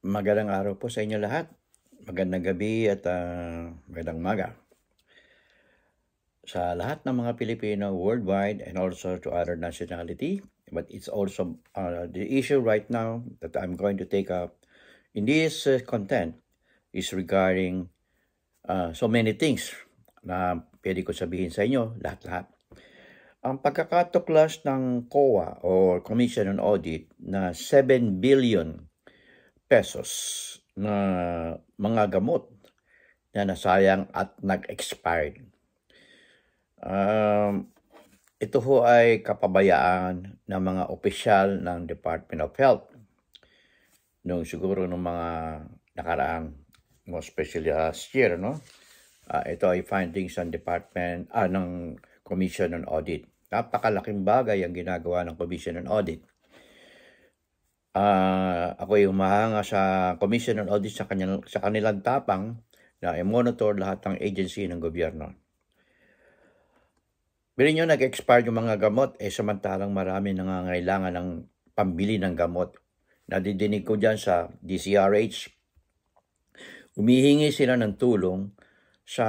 Magandang araw po sa inyo lahat. Magandang gabi at magandang umaga. Sa lahat ng mga Pilipino worldwide and also to other nationality. But it's also the issue right now that I'm going to take up in this content is regarding so many things na pwede ko sabihin sa inyo, lahat-lahat. Ang pagkakatuklas ng COA or Commission on Audit na 7 billion pesos na mga gamot na nasayang at nag-expired. Ito ho ay kapabayaan ng mga opisyal ng Department of Health noong siguro ng mga nakaraang, most especially last year, no? Ito ay findings ng Department ng Commission on Audit. Napakalaking bagay ang ginagawa ng Commission on Audit. Ako ay humahanga sa Commission on Audit sa kanilang tapang na i-monitor lahat ng agency ng gobyerno. Bilhin nyo, nag-expire yung mga gamot, samantalang marami nangangailangan ng pambili ng gamot. Nadidinig ko dyan sa DCRH, humihingi sila ng tulong sa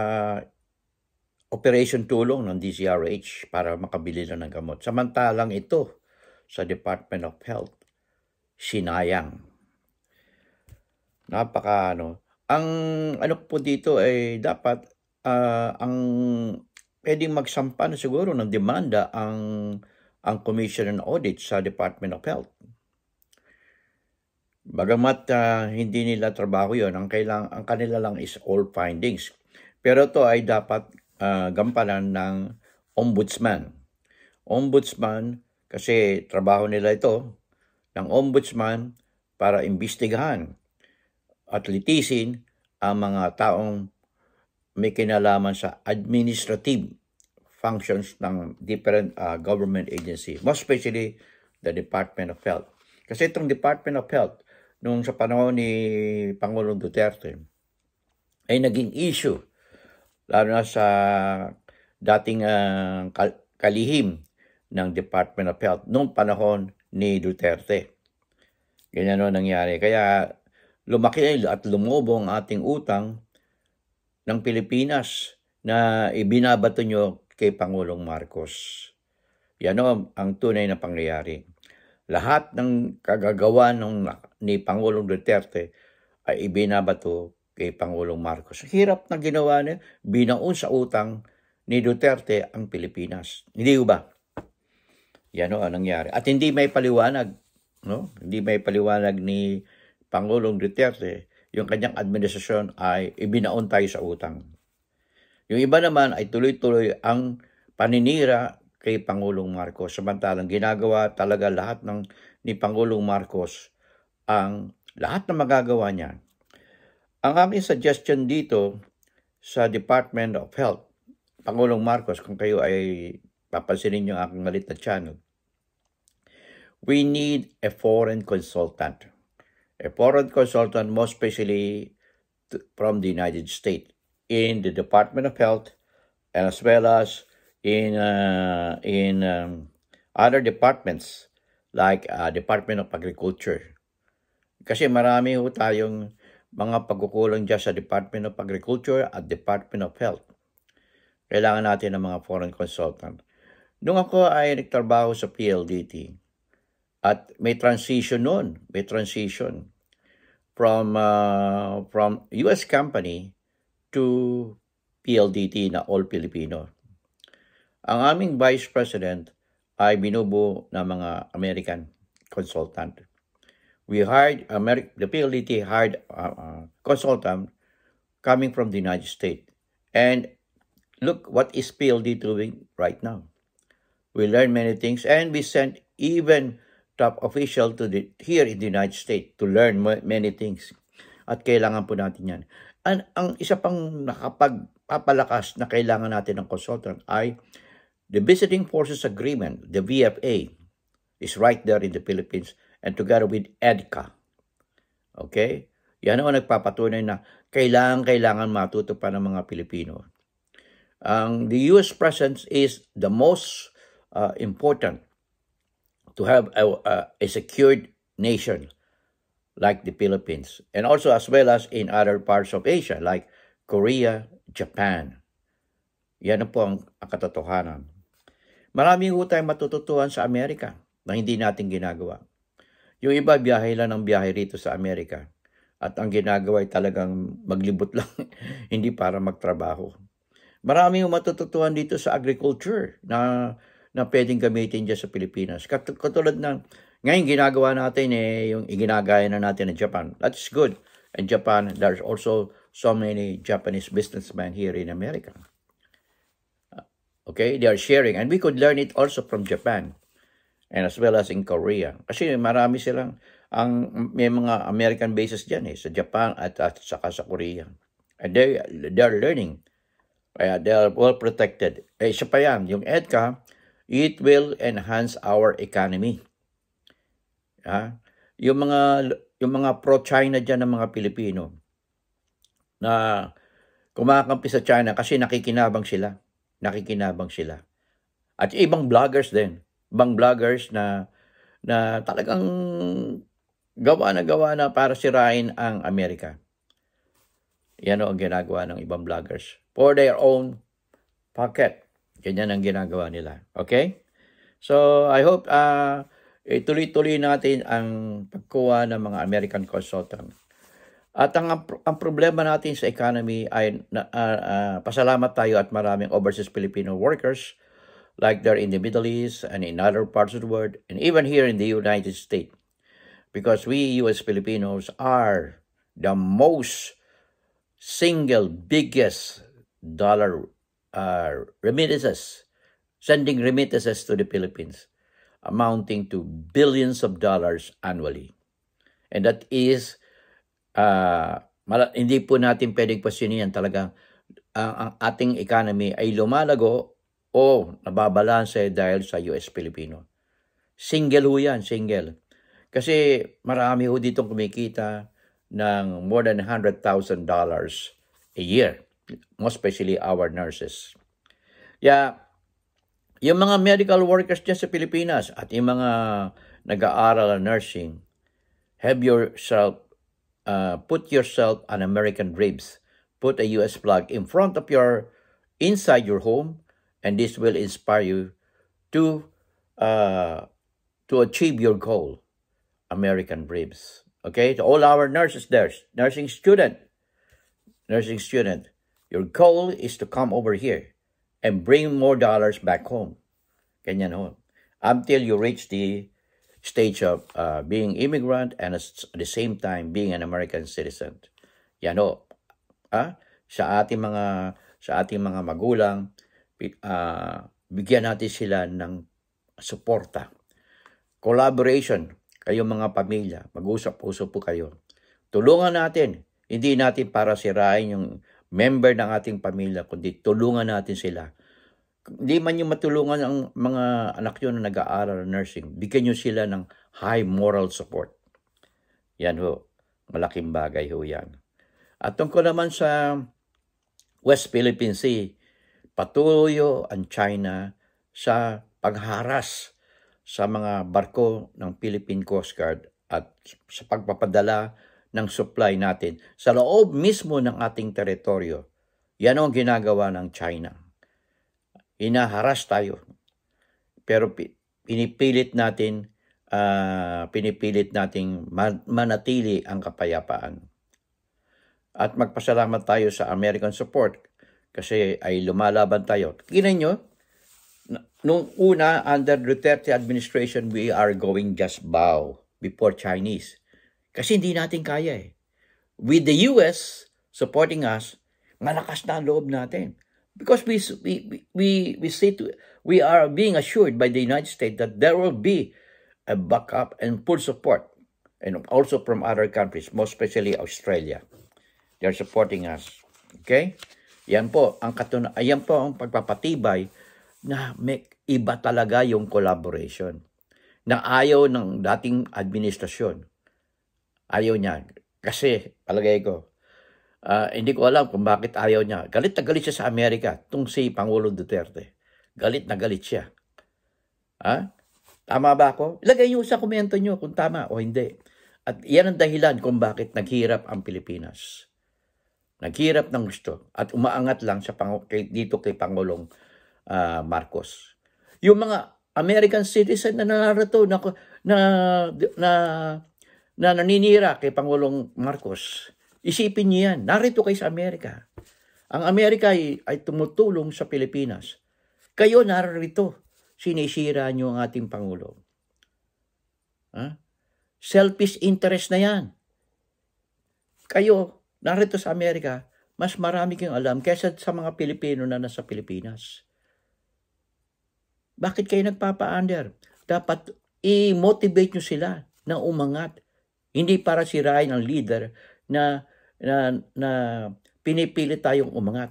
operation tulong ng DCRH para makabili lang ng gamot. Samantalang ito sa Department of Health, sinayang. Ang ano po dito ay dapat ang pwedeng magsampa na siguro ng demanda ang Commission on Audit sa Department of Health. Bagamat hindi nila trabaho yon, ang kanila lang is all findings. Pero ito ay dapat gampanan ng ombudsman. Ombudsman, kasi trabaho nila ito, ng ombudsman para imbestigahan at litisin ang mga taong may kinalaman sa administrative functions ng different government agency, most especially the Department of Health. Kasi itong Department of Health, nung sa panahon ni Pangulong Duterte, ay naging issue, lalo na sa dating kalihim ng Department of Health noong panahon ni Duterte. Ganyan o nangyari. Kaya lumaki at lumobo ang ating utang ng Pilipinas na ibinabato nyo kay Pangulong Marcos. Yan o ang tunay na pangyayari. Lahat ng kagagawa ni Pangulong Duterte ay ibinabato kay Pangulong Marcos. Hirap na ginawa niya, binaon sa utang ni Duterte ang Pilipinas. Hindi ba? Yan o ang nangyari. At hindi may paliwanag, no? Hindi may paliwanag ni Pangulong Duterte, yung kanyang administrasyon ay ibinaon tayo sa utang. Yung iba naman ay tuloy-tuloy ang paninira kay Pangulong Marcos. Samantalang ginagawa talaga lahat ni Pangulong Marcos ang lahat na magagawa niya. Ang aking suggestion dito sa Department of Health, Pangulong Marcos, kung kayo ay papansinin yung aking malit na channel, we need a foreign consultant. A foreign consultant, most especially from the United States, in the Department of Health, and as well as in other departments like Department of Agriculture. Kasi marami ho tayong mga pagkukulang dyan sa Department of Agriculture at Department of Health. Kailangan natin ng mga foreign consultant. Nung ako ay nagtrabaho sa PLDT, at may transition noon, from US company to PLDT na all Filipino. Ang aming Vice President ay binubuo ng mga American consultant. We hired, the PLDT hired consultant coming from the United States. And look what is PLDT doing right now. We learned many things and we sent even top official here in the United States to learn many things. At kailangan po natin yan. Ang isa pang nakapagpapalakas na kailangan natin ng consultant ay the Visiting Forces Agreement, the VFA, is right there in the Philippines and together with EDCA. Okay? Yan ang nagpapatunay na kailangan matuto pa ng mga Pilipino. The U.S. presence is the most important to have a secured nation like the Philippines, and also as well as in other parts of Asia like Korea, Japan. Yan po ang katotohanan. Marami po tayong matututuhan sa Amerika na hindi natin ginagawa. Yung iba, biyahe lang ng biyahe rito sa Amerika. At ang ginagawa ay talagang maglibot lang, hindi para magtrabaho. Marami yung matututuhan dito sa agriculture na pwedeng gamitin dyan sa Pilipinas. Katulad ng, ngayon ginagawa natin yung iginagaya na natin ng Japan. That's good. In Japan, there's also so many Japanese businessmen here in America. Okay, they are sharing. And we could learn it also from Japan. And as well as in Korea. Kasi marami silang, may mga American bases dyan sa Japan at saka sa Korea. And they're learning. They are well protected. Isa pa yan, yung EDCA, it will enhance our economy. Yung mga pro-China dyan ng mga Pilipino na kumakampi sa China kasi nakikinabang sila. At ibang vloggers din. Ibang vloggers na talagang gawa na para sirain ang Amerika. Yan ang ginagawa ng ibang vloggers. For their own pocket. Ganyan ang ginagawa nila. Okay? So, I hope tuloy-tuloy natin ang pagkuha ng mga American consultant. At ang problema natin sa economy ay pasalamat tayo at maraming overseas Filipino workers like they're in the Middle East and in other parts of the world, and even here in the United States. Because we U.S. Filipinos are the most single biggest dollar remittances, sending remittances to the Philippines, amounting to billions of dollars annually. And that is, hindi po natin pwedeng questionin yan. Talagang ang ating economy ay lumalago o nababalanse dahil sa US Filipino. Single ho yan, single. Kasi marami ho ditong kumikita ng more than $100,000 a year, most especially our nurses. Yung mga medical workers dyan sa Pilipinas at yung mga nag-aaral ng nursing, put yourself on American ribs. Put a US flag in front of inside your home, and this will inspire you to achieve your goal, American ribs. Okay, to all our nurses there, nursing student, your goal is to come over here and bring more dollars back home. Ganyan ho. Until you reach the stage of being immigrant and at the same time being an American citizen. Yan ho. Sa ating mga magulang, bigyan natin sila ng suporta. Collaboration, kayong mga pamilya, mag-usap-usap po kayo. Tulungan natin, hindi natin para sirain yung member ng ating pamilya, kundi tulungan natin sila. Hindi man yung matulungan ang mga anak nyo na nag-aaral ng nursing, bigyan nyo sila ng high moral support. Yan ho, malaking bagay ho yan. At tungkol naman sa West Philippine Sea, patuloy ang China sa pagharas sa mga barko ng Philippine Coast Guard at sa pagpapadala ng supply natin sa loob mismo ng ating teritoryo. Yan ang ginagawa ng China. Inaharas tayo. Pero pinipilit nating manatili ang kapayapaan. At magpasalamat tayo sa American support kasi ay lumalaban tayo. Tingnan nyo, nung una, under Duterte administration, we are going just bow before Chinese. Kasi hindi natin kaya eh. With the US supporting us, malakas na ang loob natin. Because we are being assured by the United States that there will be a backup and full support, and also from other countries, most especially Australia. They are supporting us. Okay? Yan po ang pagpapatibay na may iba talaga yung collaboration na ayaw ng dating administrasyon. Ayaw niya. Kasi, palagay ko, hindi ko alam kung bakit ayaw niya. Galit na galit siya sa Amerika, itong si Pangulong Duterte. Galit na galit siya. Tama ba ako? Ilagay niyo sa komento niyo kung tama o hindi. At yan ang dahilan kung bakit naghirap ang Pilipinas. Naghirap ng gusto at umaangat lang dito kay Pangulong Marcos. Yung mga American citizen na narito na naninira kay Pangulong Marcos, isipin niyo yan, narito kayo sa Amerika. Ang Amerika ay tumutulong sa Pilipinas. Kayo narito, sinisira niyo ang ating Pangulo. Selfish interest na yan. Kayo, narito sa Amerika, mas marami kayong alam kaysa sa mga Pilipino na nasa Pilipinas. Bakit kayo nagpapa-under? Dapat i-motivate nyo sila na umangat. Hindi para sirain ang leader na pinipilit tayong umangat.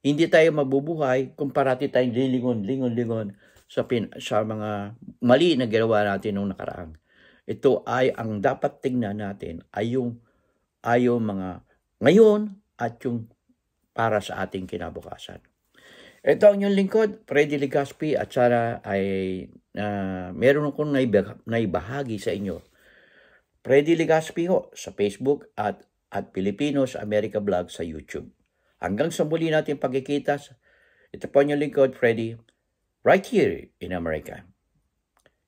Hindi tayo mabubuhay kung parati tayong lingon sa mga mali na ginawa natin noong nakaraan. Ito ay ang dapat tingnan natin ay yung mga ngayon at yung para sa ating kinabukasan. Ito ang inyong lingkod, Freddy Legaspi, at sana ay meron akong naibahagi sa inyo. Freddy Legaspi ho sa Facebook at Filipinos America Vlog sa YouTube. Hanggang sa muli natin pagkikita, ito po ang inyong lingkod, Freddy, right here in America.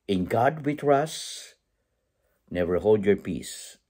In God we trust, never hold your peace.